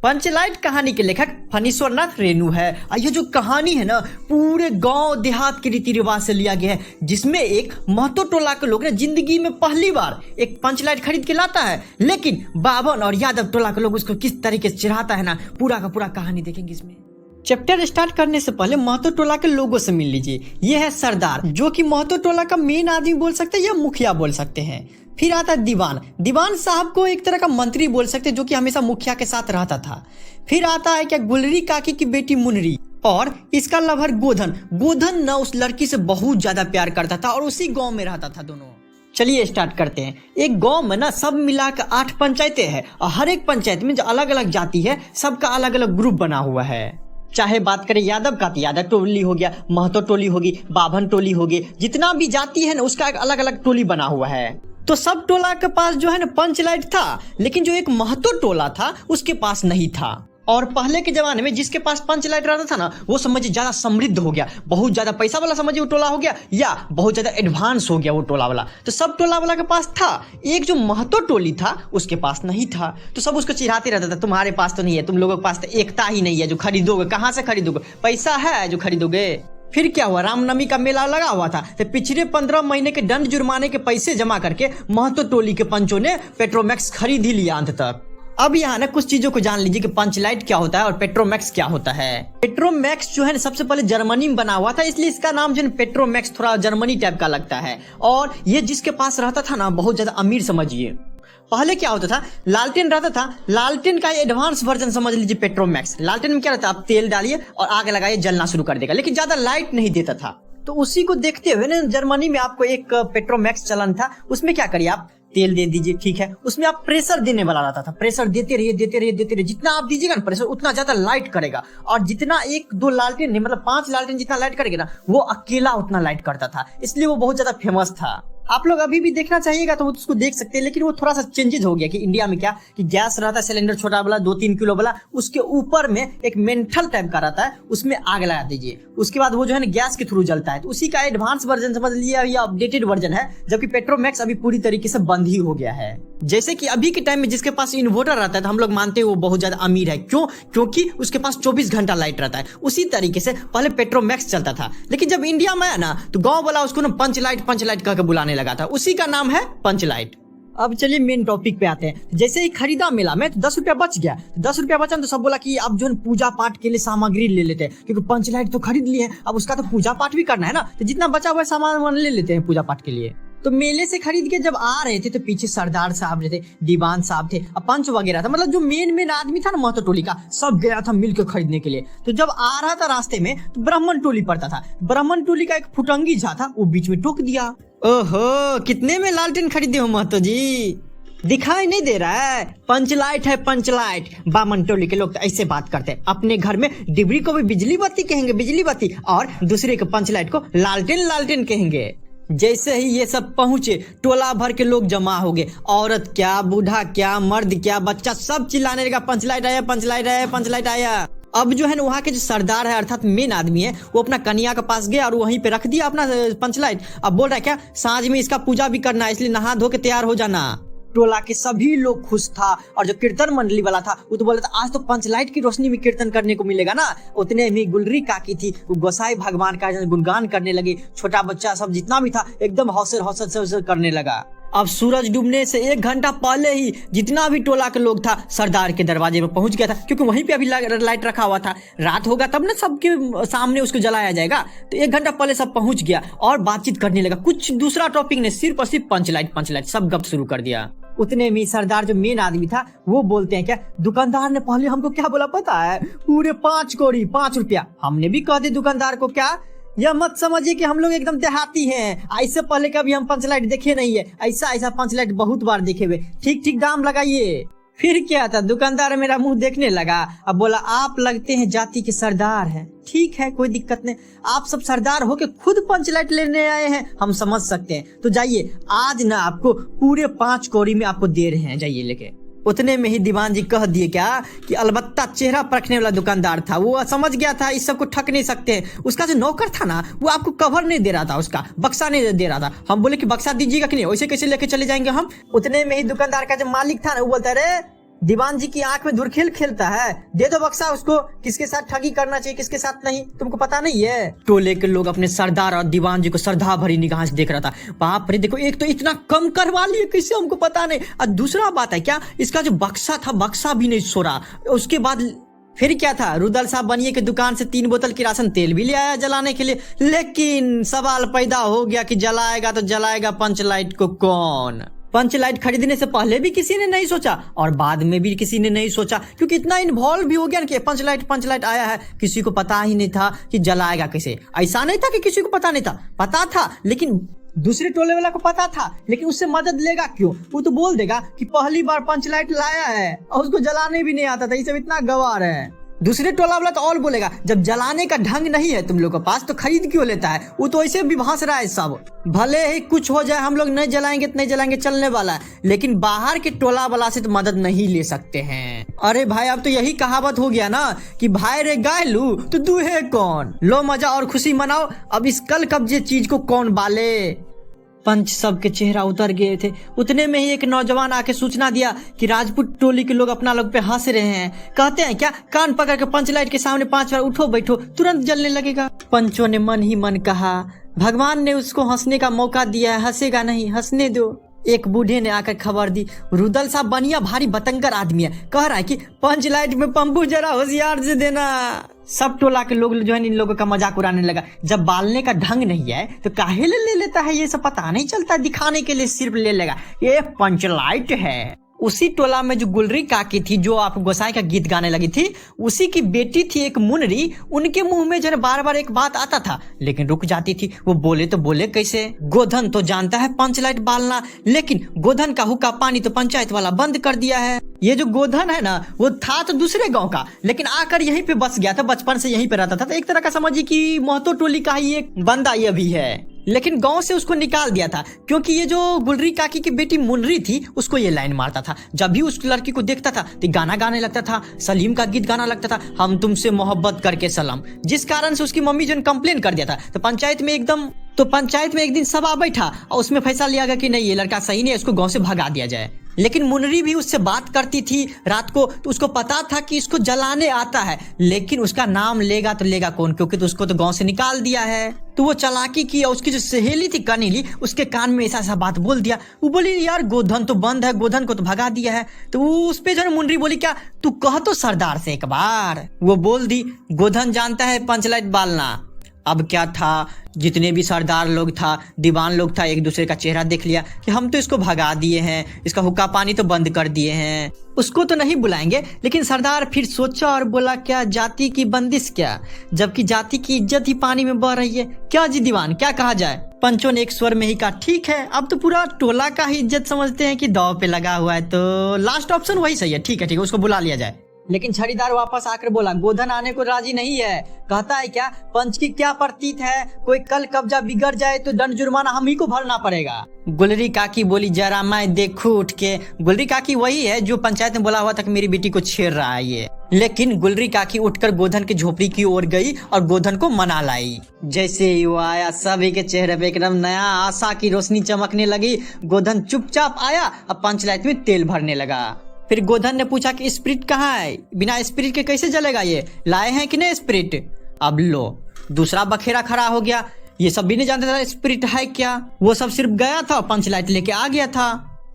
पंचलाइट कहानी के लेखक फणीश्वर नाथ रेणु है। यह जो कहानी है ना, पूरे गांव देहात के रीति रिवाज से लिया गया है, जिसमें एक महतो टोला के लोग ने जिंदगी में पहली बार एक पंचलाइट खरीद के लाता है, लेकिन बावन और यादव टोला के लोग उसको किस तरीके से चिढ़ाता है ना, पूरा का पूरा कहानी देखेंगे इसमें। चैप्टर स्टार्ट करने से पहले महतो टोला के लोगों से मिल लीजिए। यह है सरदार, जो कि महतो टोला का मेन आदमी बोल सकते हैं या मुखिया बोल सकते हैं। फिर आता है दीवान। दीवान साहब को एक तरह का मंत्री बोल सकते हैं, जो कि हमेशा मुखिया के साथ रहता था। फिर आता है क्या गुलरी काकी की बेटी मुनरी और इसका लवर गोधन। गोधन न उस लड़की से बहुत ज्यादा प्यार करता था और उसी गांव में रहता था दोनों। चलिए स्टार्ट करते हैं। एक गांव में ना सब मिलाकर 8 पंचायतें हैं और हर एक पंचायत में जो अलग अलग जाति है, सबका अलग अलग ग्रुप बना हुआ है। चाहे बात करें यादव का, तो यादव टोली हो गया, महतो टोली होगी, बाभन टोली होगी, जितना भी जाति है ना उसका एक अलग अलग टोली बना हुआ है। तो सब टोला के पास जो है ना पंचलाइट था, लेकिन जो एक महतो टोला था उसके पास नहीं था। और पहले के जमाने में जिसके पास पंचलाइट रहता था ना, वो समझिए ज्यादा समृद्ध हो गया, बहुत ज्यादा पैसा वाला समझिए वो टोला हो गया, या बहुत ज्यादा एडवांस हो गया वो टोला वाला। तो सब टोला वाला के पास था, एक जो महतो टोली था उसके पास नहीं था। तो सब उसको चिढ़ाते रहता था, तुम्हारे पास तो नहीं है, तुम लोगों के पास तो एकता ही नहीं है, जो खरीदोगे कहाँ से खरीदोगे, पैसा है जो खरीदोगे। फिर क्या हुआ, रामनवमी का मेला लगा हुआ था, तो पिछले 15 महीने के दंड जुर्माने के पैसे जमा करके महतो टोली के पंचों ने पेट्रोमैक्स खरीद ही लिया अंत तक। अब यहाँ ना कुछ चीजों को जान लीजिए कि पंचलाइट क्या होता है और पेट्रोमैक्स क्या होता है। पेट्रोमैक्स जो है ना सबसे पहले जर्मनी में बना हुआ था, इसलिए इसका नाम जो है पेट्रोमैक्स थोड़ा जर्मनी टाइप का लगता है। और ये जिसके पास रहता था ना बहुत ज्यादा अमीर समझिए। पहले क्या होता था, लालटेन रहता था, लालटेन का एडवांस वर्जन समझ लीजिए पेट्रोमैक्स। लालटेन में क्या रहता, आप तेल डालिए और आग लगाइए, जलना शुरू कर देगा, लेकिन ज्यादा लाइट नहीं देता था। तो उसी को देखते हुए ना जर्मनी में आपको एक पेट्रोमैक्स चलन था, उसमें क्या करिए आप तेल दे दीजिए, ठीक है, उसमें आप प्रेशर देने वाला रहता था। प्रेशर देते रहिए देते रहिए देते रहिए, जितना आप दीजिएगा ना प्रेशर उतना ज्यादा लाइट करेगा। और जितना 1-2 लालटेन नहीं, मतलब 5 लालटेन जितना लाइट करेगा ना, वो अकेला उतना लाइट करता था, इसलिए वो बहुत ज्यादा फेमस था। आप लोग अभी भी देखना चाहिएगा तो उसको देख सकते हैं, लेकिन वो थोड़ा सा चेंजेस हो गया कि इंडिया में क्या कि गैस रहता है सिलेंडर छोटा वाला 2-3 किलो वाला, उसके ऊपर में एक मेंथल टाइप का रहता है, उसमें आग लगा दीजिए, उसके बाद वो जो है ना गैस के थ्रू जलता है। तो उसी का एडवांस वर्जन समझ लिया, या अपडेटेड वर्जन है, जबकि पेट्रोमैक्स अभी पूरी तरीके से बंद ही हो गया है। जैसे कि अभी के टाइम में जिसके पास इन्वर्टर रहता है तो हम लोग मानते हैं वो बहुत ज्यादा अमीर है, क्यों? क्योंकि उसके पास 24 घंटा लाइट रहता है। उसी तरीके से पहले पेट्रोमैक्स चलता था, लेकिन जब इंडिया में आया ना तो गांव वाला उसको ना पंचलाइट कहकर बुलाने लगा था, उसी का नाम है पंचलाइट। अब चलिए मेन टॉपिक पे आते हैं। जैसे ही खरीदा मेला में तो 10 रुपया बच गया, 10 रुपया बचा तो सब बोला कि अब जो है पूजा पाठ के लिए सामग्री ले लेते हैं, क्योंकि पंचलाइट तो खरीद लिए हैं, अब उसका तो पूजा पाठ भी करना है ना, तो जितना बचा हुआ सामान ले लेते हैं पूजा पाठ के लिए। तो मेले से खरीद के जब आ रहे थे तो पीछे सरदार साहब थे, दीवान साहब थे, पंच वगैरह था, मतलब जो मेन आदमी था ना महतो टोली का, सब गया था मिलकर खरीदने के लिए। तो जब आ रहा था रास्ते में तो ब्राह्मण टोली पड़ता था, ब्राह्मण टोली का एक फुटंगी झा था, वो बीच में टोक दिया। ओहो, कितने में लालटेन खरीदे हो महतो जी? दिखाई नहीं दे रहा है, पंचलाइट है पंचलाइट। बामन टोली के लोग तो ऐसे बात करते हैं, अपने घर में डिबरी को भी बिजली बत्ती कहेंगे, बिजली बत्ती, और दूसरे को पंचलाइट को लालटेन लालटेन कहेंगे। जैसे ही ये सब पहुंचे, टोला भर के लोग जमा हो गए, औरत क्या, बूढ़ा क्या, मर्द क्या, बच्चा, सब चिल्लाने लगा पंचलाइट आया पंचलाइट आया पंचलाइट आया। अब जो है ना वहाँ के जो सरदार है अर्थात मेन आदमी है, वो अपना कन्या के पास गया और वहीं पे रख दिया अपना पंचलाइट। अब बोल रहा है क्या, सांझ में इसका पूजा भी करना है, इसलिए नहा धो के तैयार हो जाना। टोला के सभी लोग खुश था, और जो कीर्तन मंडली वाला था वो तो बोला था आज तो पंचलाइट की रोशनी में कीर्तन करने को मिलेगा ना। उतने में गुलरी काकी थी, वो गोसाई भगवान का गुणगान करने लगी, छोटा बच्चा सब जितना भी था एकदम हौसर करने लगा। अब सूरज डूबने से 1 घंटा पहले ही जितना भी टोला के लोग था सरदार के दरवाजे पे पहुंच गया था, क्योंकि वहीं पे अभी लाइट रखा हुआ था। रात होगा तब ना सबके सामने उसको जलाया जाएगा, तो 1 घंटा पहले सब पहुंच गया और बातचीत करने लगा। कुछ दूसरा टॉपिक ने, सिर्फ और सिर्फ पंचलाइट सब गप शुरू कर दिया। उतने में सरदार जो मेन आदमी था वो बोलते हैं क्या, दुकानदार ने पहले हमको क्या बोला पता है, पूरे 5 कौड़ी 5 रुपया। हमने भी कह दिया दुकानदार को, क्या यह मत समझिए कि हम लोग एकदम देहाती हैं, ऐसे पहले कभी हम पंचलाइट देखे नहीं है, ऐसा पंचलाइट बहुत बार देखे हुए, ठीक दाम लगाइए। फिर क्या था, दुकानदार मेरा मुंह देखने लगा, अब बोला आप लगते हैं जाति के सरदार हैं, ठीक है कोई दिक्कत नहीं, आप सब सरदार हो के खुद पंचलाइट लेने आए हैं, हम समझ सकते हैं, तो जाइए आज ना आपको पूरे 5 कौड़ी में आपको दे रहे हैं, जाइए लेके। उतने में ही दीवान जी कह दिए क्या कि अलबत्ता चेहरा परखने वाला दुकानदार था, वो समझ गया था इस सब को ठग नहीं सकते। उसका जो नौकर था ना वो आपको कवर नहीं दे रहा था, उसका बक्सा नहीं दे रहा था। हम बोले कि बक्सा दीजिएगा कि नहीं, वैसे कैसे लेके चले जाएंगे हम। उतने में ही दुकानदार का जो मालिक था ना वो बोलता है, दीवान जी की आंख में धुरखेल खेलता है। दे दो बक्सा उसको, किसके साथ ठगी करना चाहिए किसके साथ नहीं, तुमको पता नहीं है। टोले के लोग अपने सरदार और दीवान जी को श्रद्धा भरी निगाह से देख रहा था। बाप रे, देखो एक तो इतना कम करवा लिए, किससे हमको पता नहीं। और दूसरा बात है क्या, इसका जो बक्सा था, बक्सा भी नहीं सो रहा। उसके बाद फिर क्या था, रुदल साहब बनिए की दुकान से 3 बोतल किरासन तेल भी ले आया जलाने के लिए। लेकिन सवाल पैदा हो गया कि जलाएगा तो जलाएगा पंच लाइट को कौन। पंच लाइट खरीदने से पहले भी किसी ने नहीं सोचा और बाद में भी किसी ने नहीं सोचा, क्योंकि इतना इन्वॉल्व भी हो गया कि पंच लाइट आया है, किसी को पता ही नहीं था कि जलाएगा कैसे। ऐसा नहीं था कि किसी को पता नहीं था, पता था, लेकिन दूसरे टोले वाला को पता था, लेकिन उससे मदद लेगा क्यों। वो तो बोल देगा कि पहली बार पंच लाइट लाया है और उसको जलाने भी नहीं आता था, ये सब इतना गवार है। दूसरे टोला वाला तो और बोलेगा, जब जलाने का ढंग नहीं है तुम लोग के पास तो खरीद क्यों लेता है। वो तो ऐसे भी भांस रहा है सब, भले ही कुछ हो जाए हम लोग नहीं जलाएंगे तो नहीं जलाएंगे, चलने वाला है। लेकिन बाहर के टोला वाला से तो मदद नहीं ले सकते हैं। अरे भाई, अब तो यही कहावत हो गया ना कि भाई रे गाय लू तो दूहे कौन। लो मजा और खुशी मनाओ, अब इस कल कब्जे चीज को कौन बाले। पंच सब के चेहरा उतर गए थे। उतने में ही एक नौजवान आके सूचना दिया कि राजपूत टोली के लोग अपना लोग पे हंस रहे हैं। कहते हैं क्या, कान पकड़ के पंच लाइट के सामने 5 बार उठो बैठो, तुरंत जलने लगेगा। पंचों ने मन ही मन कहा, भगवान ने उसको हंसने का मौका दिया है, हंसेगा नहीं, हंसने दो। एक बूढ़े ने आकर खबर दी, रुदल साहब बनिया भारी बतंगर आदमी है, कह रहा है कि पंच लाइट में पंपू जरा होशियार से देना। सब टोला के लोग जो है इन लोगों का मजाक उड़ाने लगा। जब बालने का ढंग नहीं है तो काहे ले लेता है, ये सब पता नहीं चलता, दिखाने के लिए सिर्फ ले लेगा, ये पंच लाइट है। उसी टोला में जो गुलरी काकी थी, जो आपको गोसाई का गीत गाने लगी थी, उसी की बेटी थी एक मुनरी। उनके मुंह में जो है बार बार एक बात आता था, लेकिन रुक जाती थी। वो बोले तो बोले कैसे, गोधन तो जानता है पंच लाइट बालना, लेकिन गोधन का हुक्का पानी तो पंचायत वाला बंद कर दिया है। ये जो गोधन है ना, वो था तो दूसरे गांव का, लेकिन आकर यहीं पे बस गया था, बचपन से यहीं पे रहता था। तो एक तरह का समझिए कि महतो टोली का ही एक बंदा ये भी है, लेकिन गांव से उसको निकाल दिया था क्योंकि ये जो गुलरी काकी की बेटी मुनरी थी, उसको ये लाइन मारता था। जब भी उस लड़की को देखता था तो गाना गाने लगता था, सलीम का गीत गाना लगता था, हम तुमसे मोहब्बत करके सलाम, जिस कारण से उसकी मम्मी जो कंप्लेन कर दिया था। तो पंचायत में एक दिन सभा बैठा और उसमें फैसला लिया गया कि नहीं, ये लड़का सही नहीं है, इसको गांव से भगा दिया जाए। लेकिन मुनरी भी उससे बात करती थी रात को, तो उसको पता था कि इसको जलाने आता है, लेकिन उसका नाम लेगा तो लेगा कौन, क्योंकि तो उसको तो गांव से निकाल दिया है। तो वो चालाकी की और उसकी जो सहेली थी कनीली, उसके कान में ऐसा बात बोल दिया। वो बोली यार गोधन तो बंद है, गोधन को तो भगा दिया है। तो वो उस पे जो मुनरी बोली, क्या तू कह तो सरदार से एक बार। वो बोल दी, गोधन जानता है पंच लाइट बालना। अब क्या था, जितने भी सरदार लोग था, दीवान लोग था, एक दूसरे का चेहरा देख लिया कि हम तो इसको भगा दिए हैं, इसका हुक्का पानी तो बंद कर दिए हैं, उसको तो नहीं बुलाएंगे। लेकिन सरदार फिर सोचा और बोला, क्या जाति की बंदिश क्या, जबकि जाति की इज्जत ही पानी में बह रही है। क्या जी दीवान, क्या कहा जाए। पंचों ने एक स्वर में ही कहा, ठीक है, अब तो पूरा टोला का ही इज्जत समझते हैं कि दाव पे लगा हुआ है, तो लास्ट ऑप्शन वही सही है। ठीक है, उसको बुला लिया जाए। लेकिन छड़ीदार वापस आकर बोला, गोधन आने को राजी नहीं है। कहता है क्या, पंच की क्या प्रतीत है, कोई कल कब्जा बिगड़ जाए तो दंड जुर्माना हम ही को भरना पड़ेगा। गुलरी काकी बोली, जरा मैं देखूं उठ के। गुलरी काकी वही है जो पंचायत में बोला हुआ था कि मेरी बेटी को छेड़ रहा है ये। लेकिन गुलरी काकी उठकर गोधन की झोपड़ी की ओर गई और गोधन को मना लाई। जैसे ही वो आया, सभी के चेहरे पे एकदम नया आशा की रोशनी चमकने लगी। गोधन चुपचाप आया और पंच लाइट में तेल भरने लगा। फिर गोधन ने पूछा कि स्पिरिट कहाँ है, बिना स्पिरिट के कैसे जलेगा, ये लाए हैं कि नहीं स्पिरिट। अब लो, दूसरा बखेरा खड़ा हो गया। ये सब भी नहीं जानते था स्पिरिट है क्या, वो सब सिर्फ गया था पंच लाइट लेके आ गया था।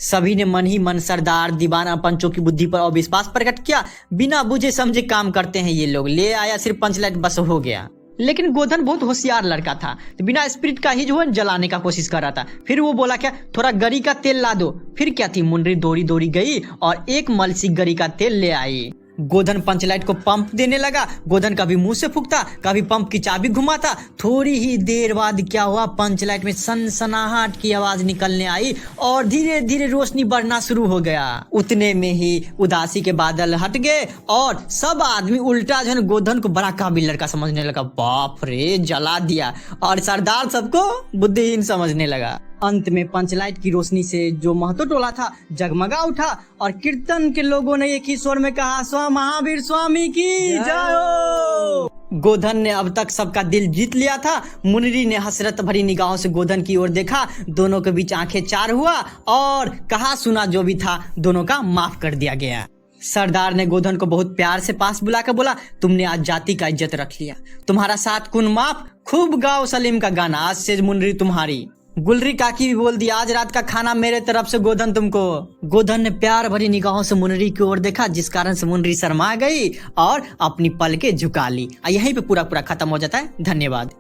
सभी ने मन ही मन सरदार, दीवाना, पंचों की बुद्धि पर अविश्वास प्रकट किया। बिना बुझे समझे काम करते हैं ये लोग, ले आया सिर्फ पंच लाइट, बस हो गया। लेकिन गोधन बहुत होशियार लड़का था, तो बिना स्पिरिट का ही जो है जलाने का कोशिश कर रहा था। फिर वो बोला, क्या थोड़ा गरी का तेल ला दो। फिर क्या थी, मुनरी दौड़ी दौड़ी गई और एक मलसी गरी का तेल ले आई। गोधन पंच लाइट को पंप देने लगा। गोधन कभी मुंह से फूकता, कभी पंप की चाबी घुमाता। थोड़ी ही देर बाद क्या हुआ, पंच लाइट में सनसनाहट की आवाज निकलने आई और धीरे धीरे रोशनी बढ़ना शुरू हो गया। उतने में ही उदासी के बादल हट गए और सब आदमी उल्टा जो है गोधन को बड़ा काबिल लड़का समझने लगा। बाप रे, जला दिया। और सरदार सबको बुद्धिहीन समझने लगा। अंत में पंचलाइट की रोशनी से जो महतो टोला था जगमगा उठा और कीर्तन के लोगों ने एक ही स्वर में कहा, स्व महावीर स्वामी की जय हो। गोधन ने अब तक सबका दिल जीत लिया था। मुनरी ने हसरत भरी निगाहों से गोधन की ओर देखा। दोनों के बीच आंखें चार हुआ और कहा सुना जो भी था दोनों का माफ कर दिया गया। सरदार ने गोधन को बहुत प्यार से पास बुलाकर बोला, तुमने आज जाति का इज्जत रख लिया, तुम्हारा 7 खून माफ, खूब गाओ सलीम का गाना, आज से मुनरी तुम्हारी। गुलरी काकी भी बोल दिया, आज रात का खाना मेरे तरफ से गोधन तुमको। गोधन ने प्यार भरी निगाहों से मुनरी की ओर देखा, जिस कारण से मुनरी शर्मा गई और अपनी पलकें झुका ली। यहीं पे पूरा खत्म हो जाता है। धन्यवाद।